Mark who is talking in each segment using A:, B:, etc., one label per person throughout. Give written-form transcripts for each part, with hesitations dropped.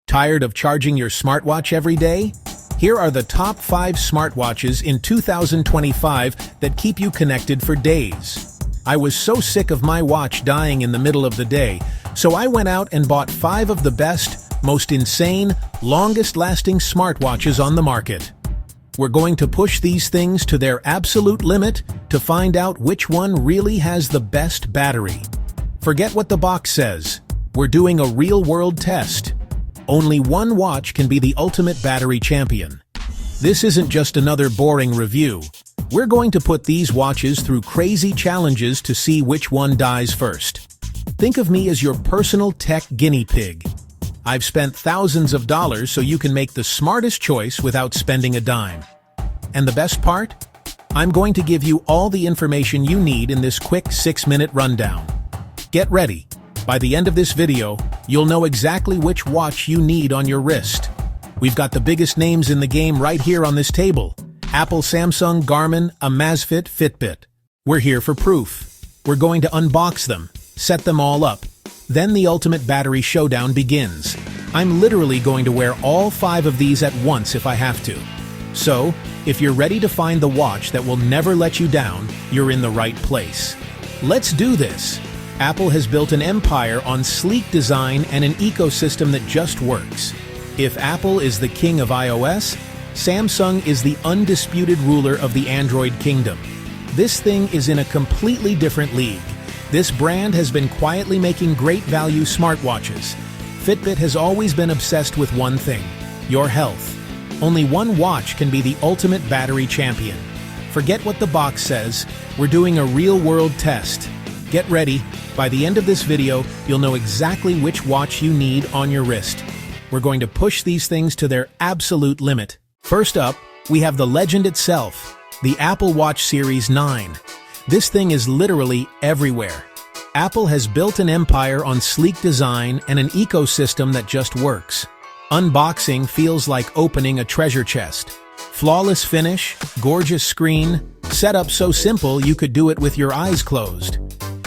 A: Tired of charging your smartwatch every day? Here are the top 5 smartwatches in 2025 that keep you connected for days. I was so sick of my watch dying in the middle of the day, so I went out and bought 5 of the best, most insane, longest-lasting smartwatches on the market. We're going to push these things to their absolute limit to find out which one really has the best battery. Forget what the box says. We're doing a real-world test. Only one watch can be the ultimate battery champion. This isn't just another boring review. We're going to put these watches through crazy challenges to see which one dies first. Think of me as your personal tech guinea pig. I've spent thousands of dollars so you can make the smartest choice without spending a dime. And the best part? I'm going to give you all the information you need in this quick 6-minute rundown. Get ready. By the end of this video, you'll know exactly which watch you need on your wrist. We've got the biggest names in the game right here on this table. Apple, Samsung, Garmin, Amazfit, Fitbit. We're here for proof. We're going to unbox them, set them all up. Then the ultimate battery showdown begins. I'm literally going to wear all 5 of these at once if I have to. So, if you're ready to find the watch that will never let you down, you're in the right place. Let's do this. Apple has built an empire on sleek design and an ecosystem that just works. If Apple is the king of iOS, Samsung is the undisputed ruler of the Android kingdom. This thing is in a completely different league. This brand has been quietly making great value smartwatches. Fitbit has always been obsessed with one thing: your health. Only one watch can be the ultimate battery champion. Forget what the box says. We're doing a real-world test. Get ready. By the end of this video, you'll know exactly which watch you need on your wrist. We're going to push these things to their absolute limit. First up, we have the legend itself, the Apple Watch Series 9. This thing is literally everywhere. Apple has built an empire on sleek design and an ecosystem that just works. Unboxing feels like opening a treasure chest. Flawless finish, gorgeous screen, setup so simple you could do it with your eyes closed.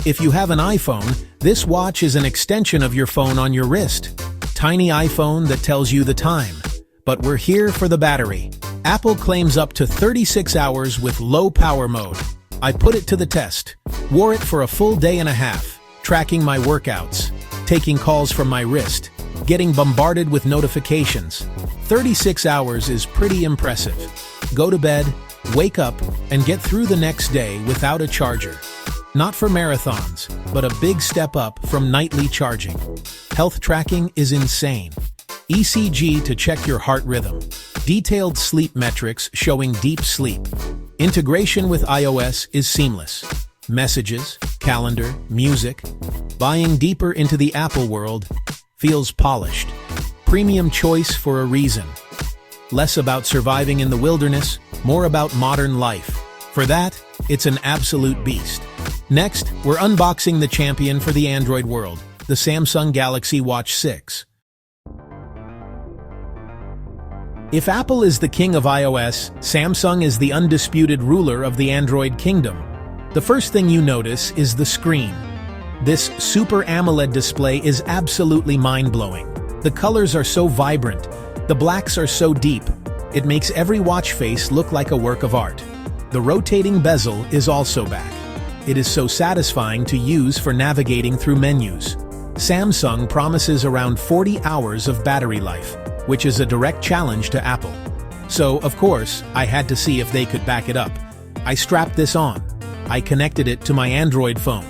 A: If you have an iPhone, this watch is an extension of your phone on your wrist. Tiny iPhone that tells you the time. But we're here for the battery. Apple claims up to 36 hours with low power mode. I put it to the test. Wore it for a full day and a half, tracking my workouts, taking calls from my wrist, getting bombarded with notifications. 36 hours is pretty impressive. Go to bed, wake up, and get through the next day without a charger. Not for marathons, but a big step up from nightly charging. Health tracking is insane. ECG to check your heart rhythm. Detailed sleep metrics showing deep sleep. Integration with iOS is seamless. Messages, calendar, music. Buying deeper into the Apple world feels polished. Premium choice for a reason. Less about surviving in the wilderness, more about modern life. For that, it's an absolute beast. Next, we're unboxing the champion for the Android world, the Samsung Galaxy Watch 6. If Apple is the king of iOS, Samsung is the undisputed ruler of the Android kingdom. The first thing you notice is the screen. This Super AMOLED display is absolutely mind-blowing. The colors are so vibrant, the blacks are so deep, it makes every watch face look like a work of art. The rotating bezel is also back. It is so satisfying to use for navigating through menus. Samsung promises around 40 hours of battery life, which is a direct challenge to Apple. So, of course, I had to see if they could back it up. I strapped this on. I connected it to my Android phone.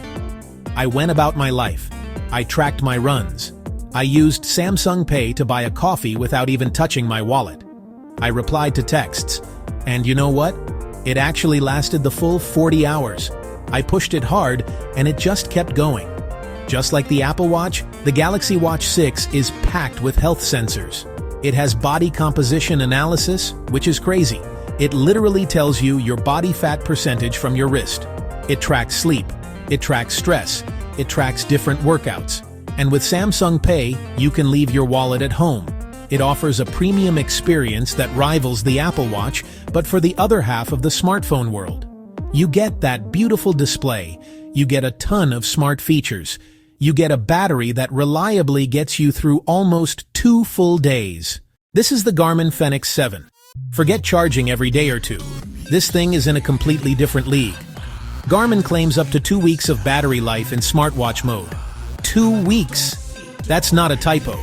A: I went about my life. I tracked my runs. I used Samsung Pay to buy a coffee without even touching my wallet. I replied to texts. And you know what? It actually lasted the full 40 hours. I pushed it hard, and it just kept going. Just like the Apple Watch, the Galaxy Watch 6 is packed with health sensors. It has body composition analysis, which is crazy. It literally tells you your body fat percentage from your wrist. It tracks sleep. It tracks stress. It tracks different workouts. And with Samsung Pay, you can leave your wallet at home. It offers a premium experience that rivals the Apple Watch, but for the other half of the smartphone world. You get that beautiful display. You get a ton of smart features. You get a battery that reliably gets you through almost 2 full days. This is the Garmin Fenix 7. Forget charging every day or two. This thing is in a completely different league. Garmin claims up to 2 weeks of battery life in smartwatch mode. 2 weeks! That's not a typo.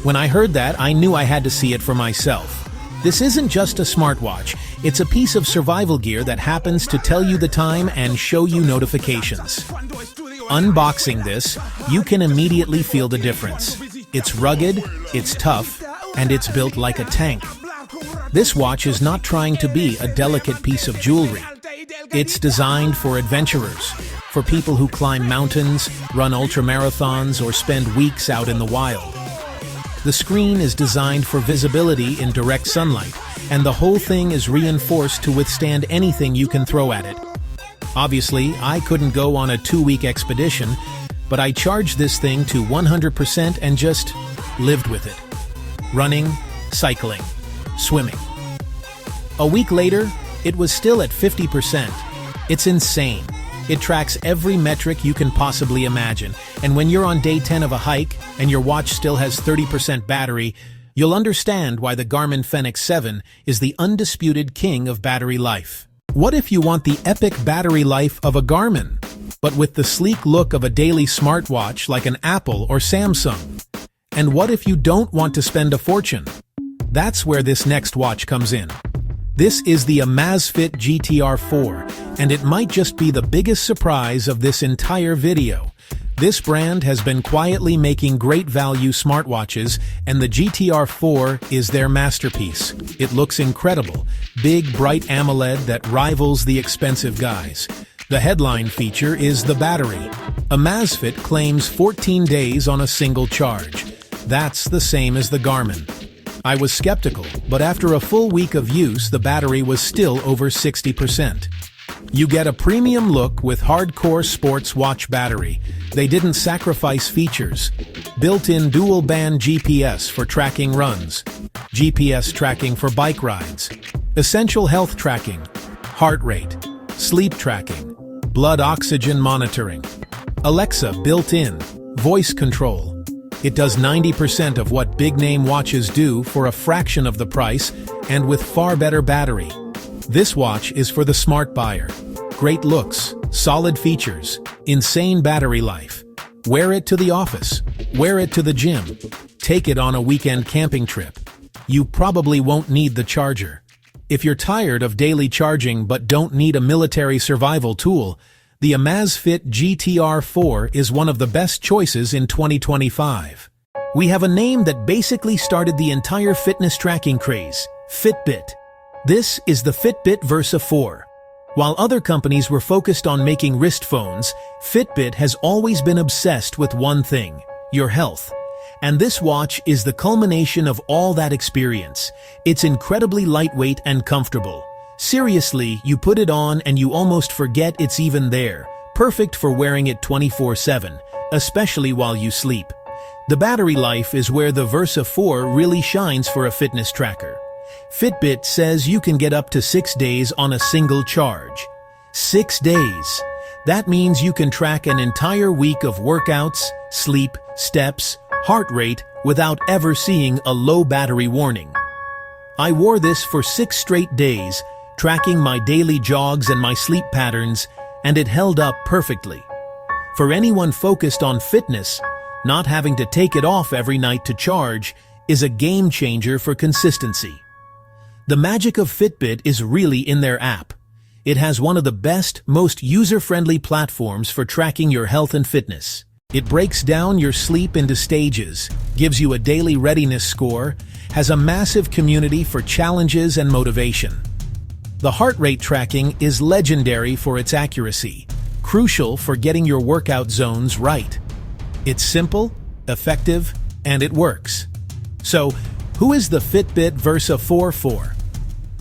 A: When I heard that, I knew I had to see it for myself. This isn't just a smartwatch, it's a piece of survival gear that happens to tell you the time and show you notifications. Unboxing this, you can immediately feel the difference. It's rugged, it's tough, and it's built like a tank. This watch is not trying to be a delicate piece of jewelry. It's designed for adventurers, for people who climb mountains, run ultramarathons, or spend weeks out in the wild. The screen is designed for visibility in direct sunlight, and the whole thing is reinforced to withstand anything you can throw at it. Obviously, I couldn't go on a 2-week expedition, but I charged this thing to 100% and just lived with it. Running, cycling, swimming. A week later, it was still at 50%. It's insane. It tracks every metric you can possibly imagine, and when you're on day 10 of a hike and your watch still has 30% battery, you'll understand why the Garmin Fenix 7 is the undisputed king of battery life. What if you want the epic battery life of a Garmin, but with the sleek look of a daily smartwatch like an Apple or Samsung? And what if you don't want to spend a fortune? That's where this next watch comes in. This is the Amazfit GTR 4, and it might just be the biggest surprise of this entire video. This brand has been quietly making great value smartwatches, and the GTR 4 is their masterpiece. It looks incredible, big bright AMOLED that rivals the expensive guys. The headline feature is the battery. Amazfit claims 14 days on a single charge. That's the same as the Garmin. I was skeptical, but after a full week of use, the battery was still over 60%. You get a premium look with hardcore sports watch battery. They didn't sacrifice features. Built-in dual-band GPS for tracking runs, GPS tracking for bike rides, essential health tracking, heart rate, sleep tracking, blood oxygen monitoring, Alexa built-in, voice control. It does 90% of what big-name watches do for a fraction of the price and with far better battery. This watch is for the smart buyer. Great looks, solid features, insane battery life. Wear it to the office. Wear it to the gym. Take it on a weekend camping trip. You probably won't need the charger. If you're tired of daily charging but don't need a military survival tool, the Amazfit GTR 4 is one of the best choices in 2025. We have a name that basically started the entire fitness tracking craze, Fitbit. This is the Fitbit Versa 4. While other companies were focused on making wrist phones, Fitbit has always been obsessed with one thing, your health. And this watch is the culmination of all that experience. It's incredibly lightweight and comfortable. Seriously, you put it on and you almost forget it's even there. Perfect for wearing it 24/7, especially while you sleep. The battery life is where the Versa 4 really shines for a fitness tracker. Fitbit says you can get up to 6 days on a single charge. 6 days. That means you can track an entire week of workouts, sleep, steps, heart rate without ever seeing a low battery warning. I wore this for 6 straight days, tracking my daily jogs and my sleep patterns, and it held up perfectly. For anyone focused on fitness, not having to take it off every night to charge is a game changer for consistency. The magic of Fitbit is really in their app. It has one of the best, most user-friendly platforms for tracking your health and fitness. It breaks down your sleep into stages, gives you a daily readiness score, has a massive community for challenges and motivation. The heart rate tracking is legendary for its accuracy, crucial for getting your workout zones right. It's simple, effective, and it works. So, who is the Fitbit Versa 4 for?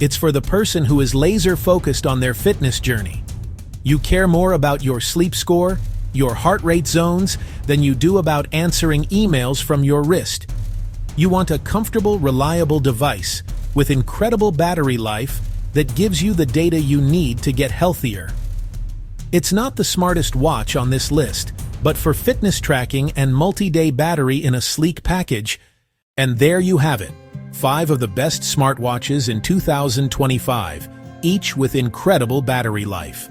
A: It's for the person who is laser-focused on their fitness journey. You care more about your sleep score, your heart rate zones, than you do about answering emails from your wrist. You want a comfortable, reliable device with incredible battery life that gives you the data you need to get healthier. It's not the smartest watch on this list, but for fitness tracking and multi-day battery in a sleek package. And there you have it, 5 of the best smartwatches in 2025, each with incredible battery life.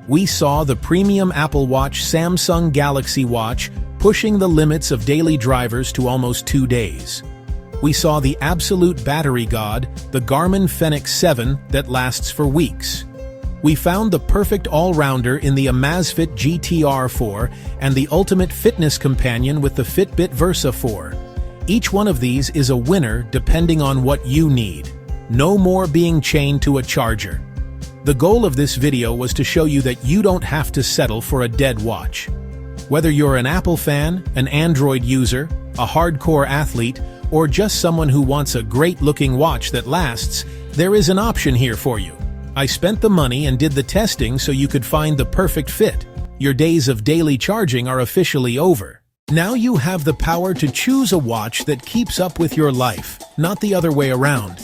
A: We saw the premium Apple Watch Samsung Galaxy Watch pushing the limits of daily drivers to almost 2 days. We saw the absolute battery god, the Garmin Fenix 7, that lasts for weeks. We found the perfect all-rounder in the Amazfit GTR 4 and the ultimate fitness companion with the Fitbit Versa 4. Each one of these is a winner depending on what you need. No more being chained to a charger. The goal of this video was to show you that you don't have to settle for a dead watch. Whether you're an Apple fan, an Android user, a hardcore athlete, or just someone who wants a great-looking watch that lasts, there is an option here for you. I spent the money and did the testing so you could find the perfect fit. Your days of daily charging are officially over. Now you have the power to choose a watch that keeps up with your life, not the other way around.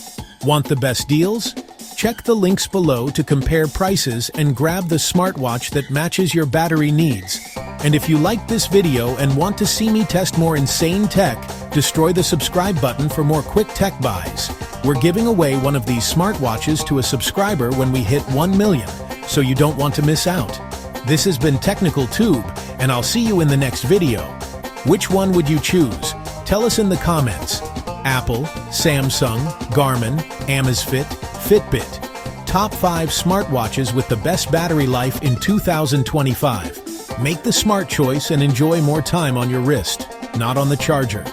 A: Want the best deals? Check the links below to compare prices and grab the smartwatch that matches your battery needs. And if you liked this video and want to see me test more insane tech, destroy the subscribe button for more quick tech buys. We're giving away one of these smartwatches to a subscriber when we hit 1 million, so you don't want to miss out. This has been Technical Tube, and I'll see you in the next video. Which one would you choose? Tell us in the comments. Apple, Samsung, Garmin, Amazfit, Fitbit. Top 5 smartwatches with the best battery life in 2025. Make the smart choice and enjoy more time on your wrist, not on the charger.